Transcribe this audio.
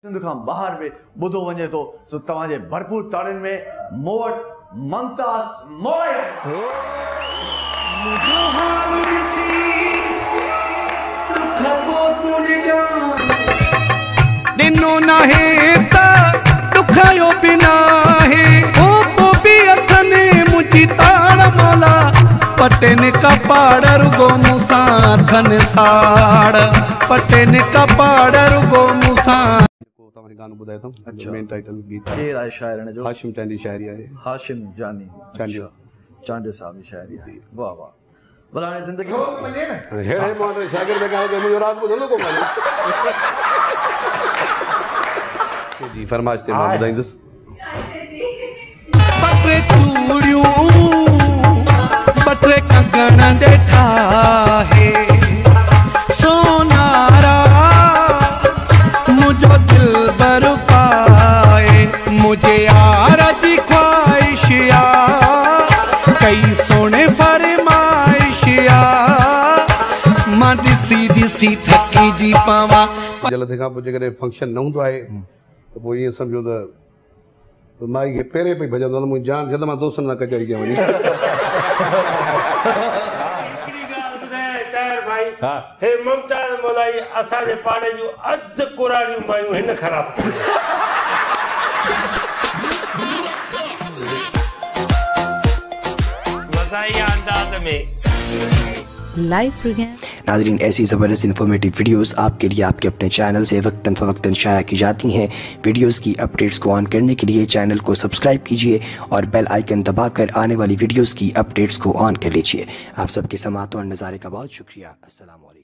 सिंध खां ॿाहिरि बि ॿुधो वञे थो सो तव्हांजे भरपूर ताड़ियुनि में मूं वटि मुमताज़ मौला ॾिनो नाहे त ॾुखायो बि नाहे ओ बि अथनि मुंहिंजी ताड़ मौला पटेन कपाड़ रुगो मूंसां अथनि साड़ पटेन कपाड़ रुगो मूंसां तव्हांखे गानो ॿुधाए थो मेन टाइटल गीत केरु आहे शाइर हिन जो हाशिम चांदी शाइरी आहे हाशिम जानी चांडी साहब जी शाइरी आहे वाह वाह भला हाणे ज़िंदगी हेड़े माण्हू शागिर्द खां मुंहिंजो राग ॿुधंदो कोन जी फरमाइश ते मां ॿुधाईंदुसि ॿ टे चूड़ियूं ॿ टे कंगण ॾेठा है सोनारा मुझो दिल बर पाए मुझे यार जी ख्वाहिशिया कई सोने फरमाइशिया मां ॾिसी ॾिसी थकी जी पावा जल्द खां पोइ जेकॾहिं फंक्शन न हूंदो आहे तो पोइ ईअं सम्झो त माई खे पहिरें पई भॼंदो मुंहिंजी जान जॾहिं मां दोस्तनि सां कचहरी कयां वञी हे मुमताज़ मौलाई असांजे पाड़े जूं अधु कुराड़ियूं मायूं हिन ख़राब मज़ाहिया अंदाज़ में लाइव प्रोग्राम। नाज़रीन, ऐसी ज़बरदस्त इन्फॉर्मेटिव वीडियोस आपके लिए आपके अपने चैनल से वक्तन फ़वक्तन शाया की जाती हैं। वीडियोस की अपडेट्स को ऑन करने के लिए चैनल को सब्सक्राइब कीजिए और बेल आइकन दबाकर आने वाली वीडियोस की अपडेट्स को ऑन कर लीजिए। आप सबके समात और नज़ारे का बहुत शुक्रिया। अस्सलाम वालेकुम।